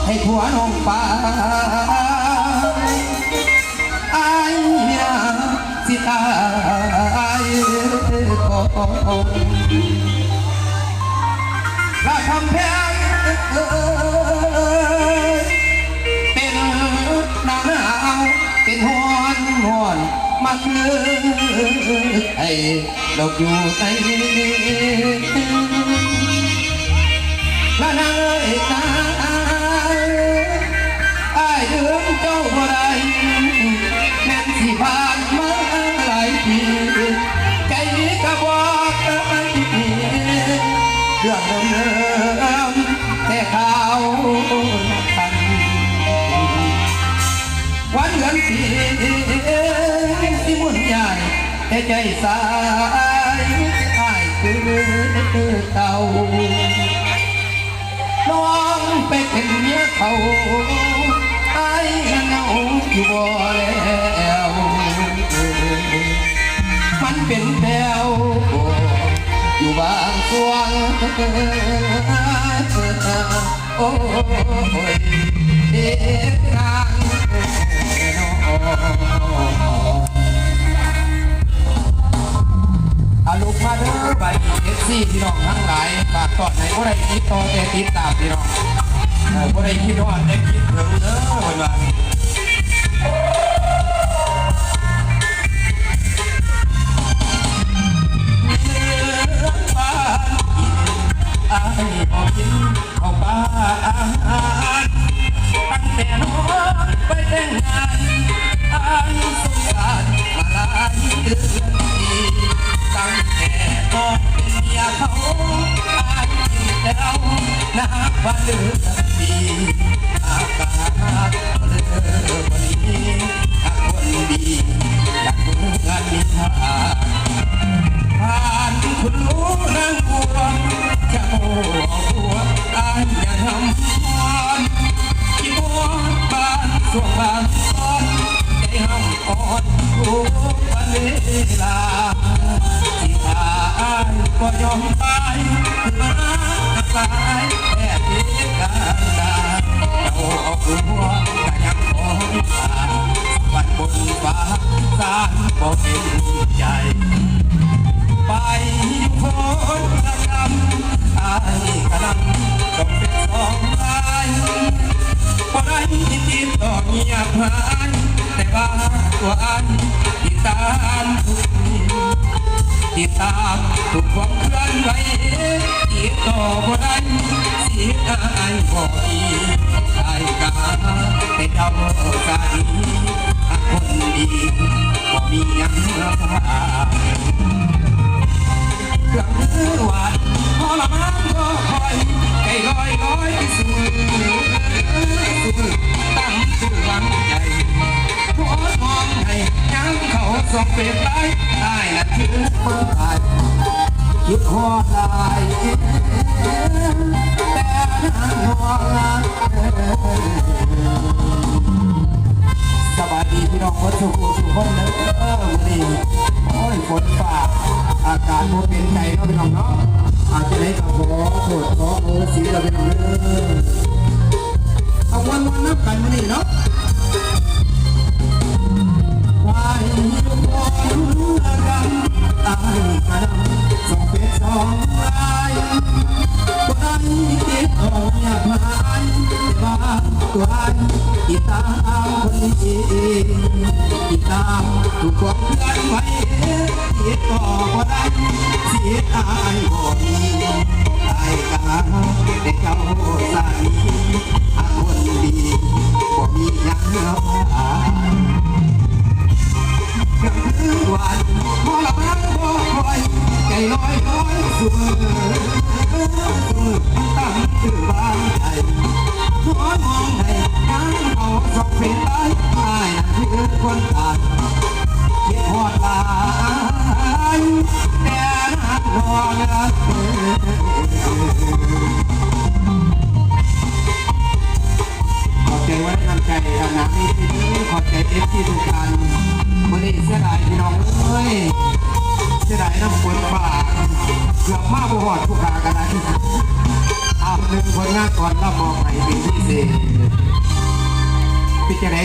ให้ผัวน้องป่าอายเนี่ยสิตายของละคำแพงเป็นหนาวเป็นหอนมาคือไอ้ดอกอยู่ในละนางเอ้ยนางไอ้เดือนเจ้าบ่ได้แม่นสิผ่านมาหลายปีใจนี้ก็บอกเรื่องเดิมแต่ข่าวทันวันเดือนปีที่มุ่นใหญ่แต่ใจสายไอ้คือเก่าน้องไปเป็นเมียเขาไอ้เหงาอยู่บ่แล้วมันเป็นแถวอยู่บางส่วนโอ้ยเด็กนางลูกมาเด้อไปเอฟซีพี่น้องทั้งหลายฝากตอนไหนก็ได้คิดต่อแต่ติดตามพี่น้องก็ได้คิดว่าได้คิดถึงเด้อวันวันอายบอกกินข้าวปลาอาหารตั้งแต่น้องไปแต่งงานอายสงสารมาหลายเดือนปีตั้งแต่น้องเป็นเมียเขาอายกินแต่เราหน้าบ้านเดือนปีอากาศเลือวันนี้ถ้าคนดีอยากดูงานมีท่าผ่านคุณรู้นางบัวจะโอ้บัวอายอย่าทำความที่บัวบ้านส่วงบ้านอ่อนใจห้ำอ่อนทุกวันเวลาที่ตายก็ยอมตายมาตายแค่เพียงการดาเจ้าเอาหัวก็ยังคอยตาวันบนฟ้าสานบ่เป็นใจไปอยู่คนละกำอายกะลังต้องเป็นสองลายบ่ได้ติดต่อเงียบหายแต่ว่าตัวอายติดตามทุกความเคลื่อนไหวติดต่อบ่ได้เสียอายบ่ดีอายกะแต่เจ้าสาดีคนดีบ่มีหยังรักษาเครื่องมือหวานพอละมันก็คอยใจลอยสู่ตั้งสู่หวังใจหัวมองให้ยังเขาส่องเปรียบได้ได้นั่นคือคนตายคิดหอดลายแต่นั้นห่วงสวัสดีพี่น้องคนสุขคนเด้อวันนี้โอ้ยฝนฟ้าอากาศโมเป็นใจเนาะพี่น้องเนาะอาจจะได้กับขอโทษขอโอ้สีเราพี่น้องเด้อเอาวันนับกันมานี่เนาะวายลูกบอลละกันตายกระดำส่งเป็นสองลายตัวไอ้ติดต่ออยากหายว่าตัวไอ้ติดตามคนดีติดตามทุกความเคลื่อนไหวติดต่อบ่ได้เสียอายบ่มีอายกะแต่เจ้าสามีคนดีบ่มีหยังรับอายหวานพอละมันบ่คอยใจลอยสู่ตั้งชื่อบางใจหัวมองให้ยังเอาสองเป็นตายอายนั่นคือคนตายคิดหอดลายแต่นั้นรอรักขอบใจไว้ทำใจนะนี่ขอบใจเอฟที่ทุกท่านวันนี้เสียดายพี่น้องเอ้ยเสียดายน้ำฝนฟ้า กือบมาบ่หอดผู้ขากันนะหนึ่งผลงานก่อนรับมองให้เป็นพิเศษพิจารณา